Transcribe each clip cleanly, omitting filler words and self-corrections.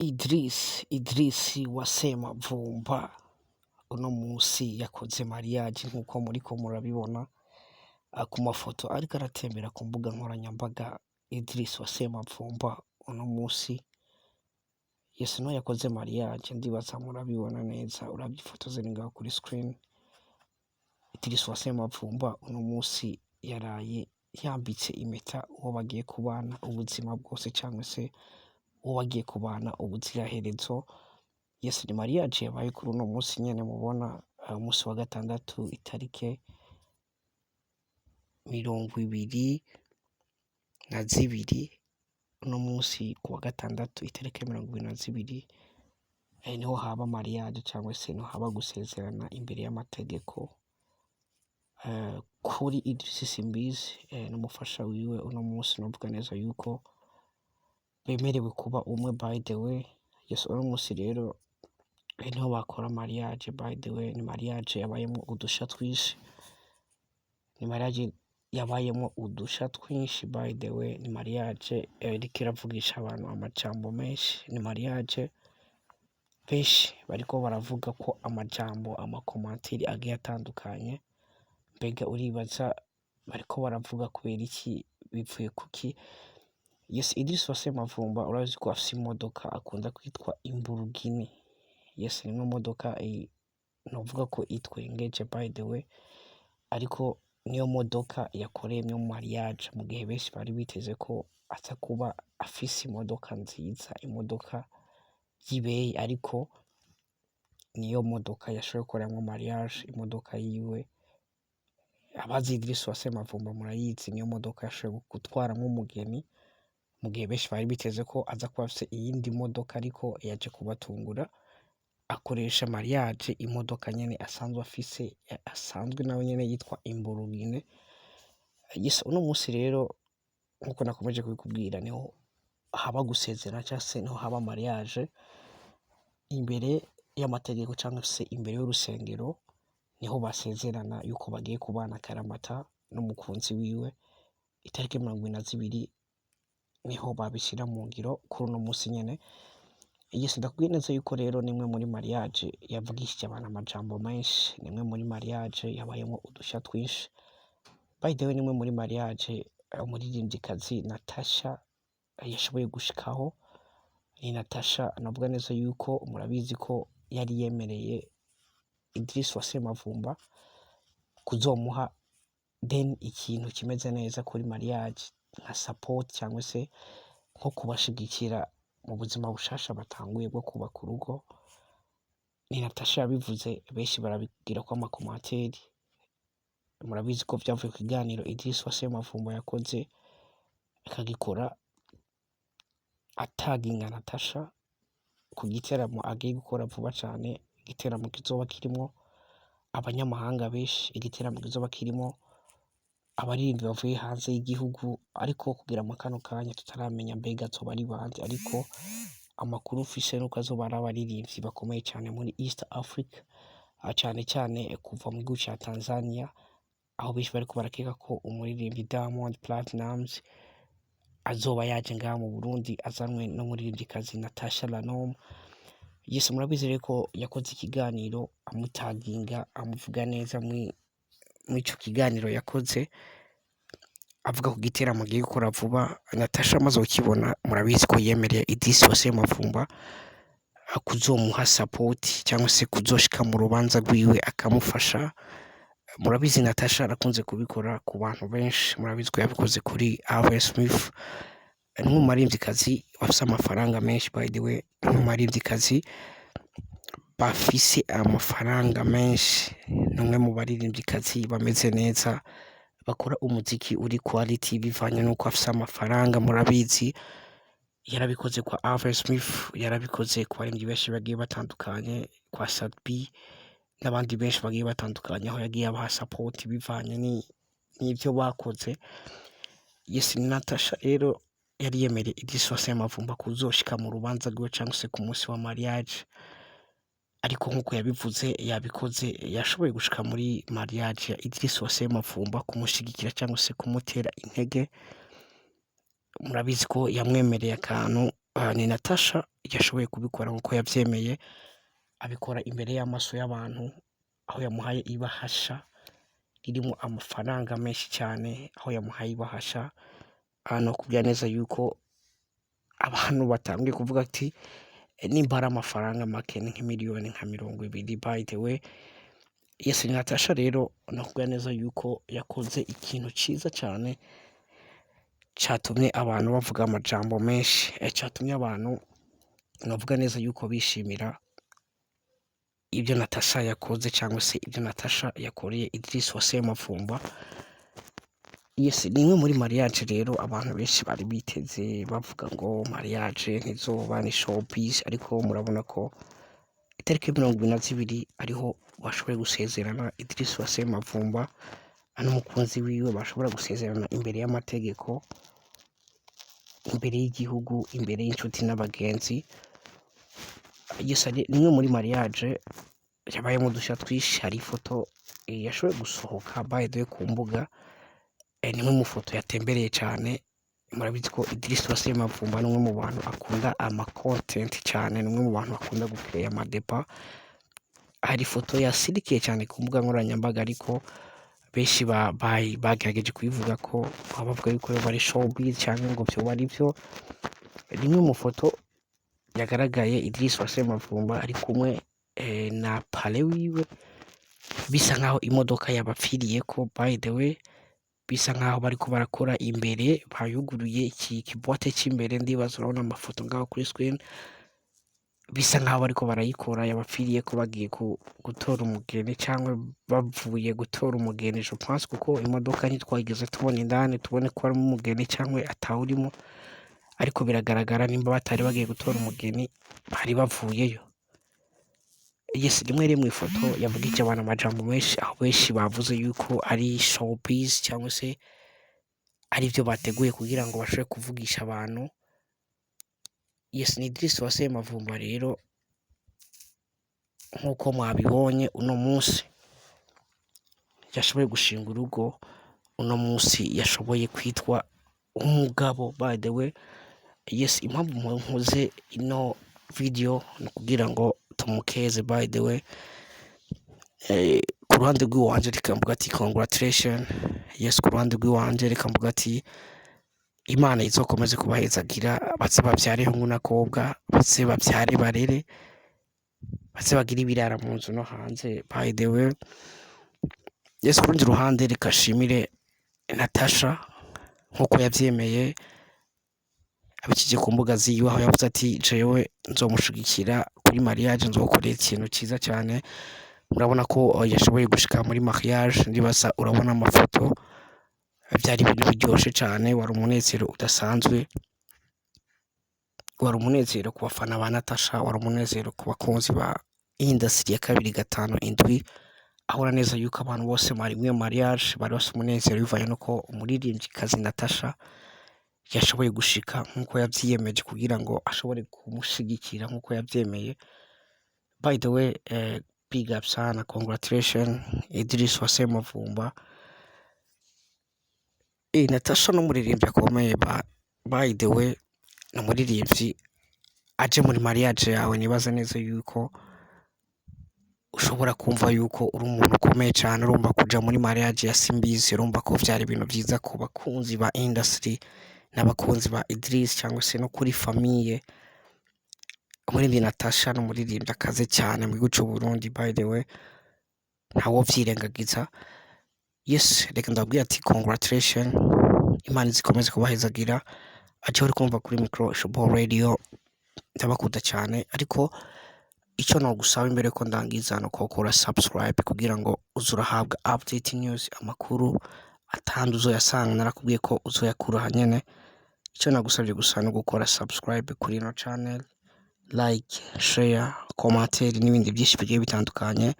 Idris Uwasemavumba uno musi yakoze mariage nk'uko muriko murabibona ku mafoto ariko aratembera ku mbuga nkoranyambaga. Idris Uwasemavumba uno musi niho yakoze mariage, ndibaza murabibona neza, uravye ifoto ziri ngaho kuri screen. Idris Uwasemavumba uno musi yaraye yambitse impeta uwo bagiye kubana ubuzima bwose cangwa se uwo bagiye kubana ubuziraherezo. Ni mariage yabaye kuri uno musi nyene mubona, musi wa gatandatu itarike 22 uno musi kuwa gatandatu itarike 22 niho haba mariage cangwa se niho haba gusezerana imbere y'amategeko kuri Idris Simbizi n'umufasha wiwe. Uno musi novuga neza yuko bemerewe kuba umwe by the way. Uno musi rero niho bakora mariage by the way. Ni mariage yabayemwo udusha twinshi, ni mariage yabayemwo udusha twinshi by the way. Ni mariage iriko iravugisha abantu amajambo menshi, ni mariage benshi bariko baravuga ko amajambo amakomantiri agiye atandukanye. Mbega uribaza bariko baravuga kubera iki, bivuye kuki? Idris Uwasemavumba urazi ko afise imodoka akunda kwitwa Imburugini. Ni modoka novuga ko itwengeje by the way, ariko niyo modoka yakoreyemwo mariage mu gihe benshi bari biteze ko aza kuba afise imodoka nziza, imodoka y'ibeyi, ariko niyo modoka yashoboye gukoreramwo mariage. Imodoka yiwe abazi Idris Uwasemavumba murayizi, niyo modoka yashoboye gutwaramwo umugeni mu gihe benshi bari biteze ko aza kuba afise iyindi modoka, ariko yaje kubatungura akoresha mariage imodoka nyene asanzwe afise, asanzwe nawe nyene yitwa Imburugine. Uno musi rero nkuko nakomeje kubikubwira niho haba gusezerana canke se niho haba mariage imbere y'amategeko canke se imbere y'urusengero. Niho basezerana yuko bagiye kubana akaramata n'umukunzi wiwe. Itariki 22 niho babishira mu ngiro kuri uno musi nyene. Ndakubwiye neza yuko rero nimwe muri mariage yavugishije abantu amajambo menshi, nimwe muri mariage yabayemwo udusha twinshi by the way. Nimwe muri mariage umuririmvyikazi Natasha yashoboye gushikaho. Ni Natasha navuga neza yuko murabizi ko yari yemereye Idris Uwasemavumba kuzomuha ikintu kimeze neza kuri mariage nka support cyangwa se nko kubashigikira mu buzima bushasha batanguye bwo kubaka urugo. Ni Natasha yabivuze, benshi barabigira ko amakomanteri. Murabizi ko vyavuye ku kiganiro Idris Uwasemavumba yakoze, akagikora ataginga Natasha ku giteramo agiye gukora vuba cane. Igiteramo kizoba kirimwo abanyamahanga benshi, igiteramo kizoba kirimwo abaririmbyi bavuye hanze y'igihugu, ariko kugira mu kano kanya tutaramenya mbega azoba ari bande, ariko amakuru mfise nuko azoba ari abaririmbyi bakomeye cane muri East Africa, cane cane kuva mu gihugu ca Tanzania, aho benshi bariko barakeka ko umuririmbyi Diamond Platnumz azoba yaje ngaha mu Burundi azanwe n'umuririmvyikazi Natasha Lanone. Murabizi rero ko yakoze ikiganiro amutaginga, amuvuga neza mw'ico kiganiro yakoze, avuga ku giteramo agiye gukora vuba. Natasha amaze kukibona, murabizi ko yemereye Idris Uwasemavumba kuzomuha support cyangwa se kuzoshika mu rubanza rwiwe akamufasha. Murabizi Natasha arakunze kubikora ku bantu benshi, murabizi ko yabikoze kuri Ave Smith. Ni umuririmvyikazi bafise amafaranga menshi by the way, ni umuririmvyikazi bafise amafaranga menshi, ni umwe mu baririmvyikazi bameze neza, bakora umuziki uri quality bivanye nuko afise amafaranga. Murabizi yarabikoze kwa Ave Smith, yarabikoze ku barimvyi benshi bagiye batandukanye, kwa Sadbi n'abandi benshi bagiye batandukanye, aho yagiye abaha support bivanye n'ivyo bakoze. Ni Natasha rero yari yemereye Idris Uwasemavumba kuzoshika mu rubanza rwiwe canke se ku musi wa mariage, ariko nkuko yabivuze yabikoze, yashoboye gushika muri mariage ya Idris Uwasemavumba kumushigikira cyangwa se kumutera intege. Murabizi ko yamwemereye akantu ni Natasha yashoboye kubikora nk'uko yavyemeye, abikora imbere y'amaso y'abantu, aho yamuhaye ibahasha ririmwo amafaranga menshi cane, aho yamuhaye ibahasha, nokubwira neza yuko abantu batanguye kuvuga ati nimba ari amafaranga make ni nk'imiliyoni nka 20 by the way. Yes, Natasha rero nokubwira neza yuko yakoze ikintu ciza cane catumye abantu bavuga amajambo menshi, catumye abantu novuga neza yuko bishimira ibyo Natasha yakoze cyangwa se ibyo Natasha yakoreye Idris Uwase Mavumba. Yes, ni imwe muri mariage rero abantu benshi bari biteze bavuga ngo mariage ntizoba ni showbiz, ariko murabona ko itariki 22 ariho bashoboye gusezerana Idris Uwase Mavumba n'umukunzi wiwe, bashobora gusezerana imbere y'amategeko, imbere y'igihugu, imbere y'inshuti n'abagenzi. Yes, ni imwe muri mariage yabayemo udushya twinshi. Hari ifoto yashoboye gusohoka by the way ku mbuga, ni imwe mu foto yatembereye cyane. Murabizi ko Idris Uwase Mavumba ni umwe mu bantu akunda ama content cyane, ni umwe mu bantu bakunda gucreya amadeba. Hari ifoto yasirikiye cyane ku mbuga nkoranyambaga, ariko benshi bagerageje kubivuga ko bavuga yuko bari showbiz cyangwa ngo byo bari byo. Rimwe mu foto yagaragaye Idris Uwase Mavumba ari kumwe na pale wiwe, bisa nkaho imodoka yabapfiriye ko by the way, bisa nkaho bariko barakora imbere, bayuguruye iki kibote cy'imbere, ndibaza urabona amafoto ngaho kuri screen, bisa nkaho bariko barayikora, yabapfiriye ko bagiye gutora umugeni cyangwa bavuye gutora umugeni je pense, kuko imodoka ntitwageze tubona indani tubone ko ari umugeni cyangwa atawurimo, ariko biragaragara nimba batari bagiye gutora umugeni bari bavuyeyo. Yes, rimwe mu ifoto yavugije abantu amajambo menshi, aho benshi bavuze yuko ari showbiz cyangwa se ari byo bateguye kugira ngo bashobore kuvugisha abantu. Yes, ni Idris Uwase Mavumba rero nk'uko mwabibonye uno munsi yashoboye gushinga urugo, uno munsi yashoboye kwitwa umugabo by the way. Yes, impamvu nkoze ino video ni kugira ngo tumukeze by the way. Ku ruhande rw'iwanje reka mvuga ati congratulation. Yes, ku ruhande rw'iwanje reka mvuga ati Imana izokomeze kubahezagira, batse bavyare hungu n'akobwa, batse bavyare barere, batse bagira ibirara mu nzu no hanze by the way. Yes, ku rundi ruhande reka shimire Natasha nk'uko yavyemeye, abikije ku mbuga ziwe, aho yavuze ati jewe nzomushigikira kuri mariage, nzokorera ikintu cyiza cyane. Murabona ko yashoboye gushika muri mariage, ndibaza urabona amafoto, byari ibintu biryoshe cyane, wari umunezero udasanzwe, wari umunezero ku bafana ba Natasha, wari umunezero ku bakunzi ba industry ya 257, ahora neza yuko abantu bose bari mu mariage bari bafite umunezero, bivanye nuko umuririmbyikazi Natasha yashoboye gushika nk'uko yavyiyemeje kugira ngo ashobore kumushigikira nk'uko yavyemeye. By the way, big up sana, congratulation Idris Uwase Mavumba. Natasha no muririmbyi akomeye by the way, no muririmbyi aje muri mariage yawe, nibaza neza yuko ushobora kumva yuko uri umuntu ukomeye cyane. Urumva kuja muri mariage ya Simbizi, urumva ko vyari ibintu vyiza ku bakunzi ba industry n'abakunzi ba Idris, cyangwa se no kuri famille. Umuririmbyi Natasha no muririmbyi akaze cyane mu gihugu cy'u Burundi by the way, ntawo vyirengagiza. Yes, reka ndabwira ati congratulation, Imana izikomeze kubahezagira. Aje uri kumva kuri micro Showboy Radio, ndabakunda cyane, ariko icyo no gusaba imbere ko ndangiza no kokora subscribe kugira ngo uzurahabwa update news, amakuru atandi uzoyasanga, narakubwiye ko uzoyakura hanyene. Icyo nagusabye gusa no gukora subscribe kuri ino channel, like, share, commentaire n'ibindi byinshi bigiye bitandukanye,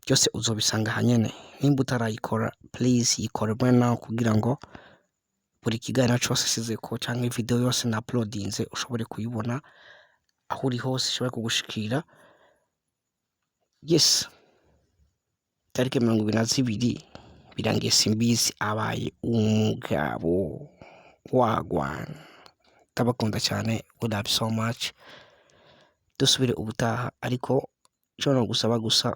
byose uzobisanga hanyene. Nimba utarayikora please yikore now kugira ngo buri kiganiro cyose size ko cyangwa video yose na uploadinze ushobore kuyibona aho uri hose, ishobora kugushikira. Yes, tariki 22 birangiye Simbizi abaye umugabo wagwana. Ndabakunda cyane. love so much dusubire ubutaha ariko ico nogusaba gusa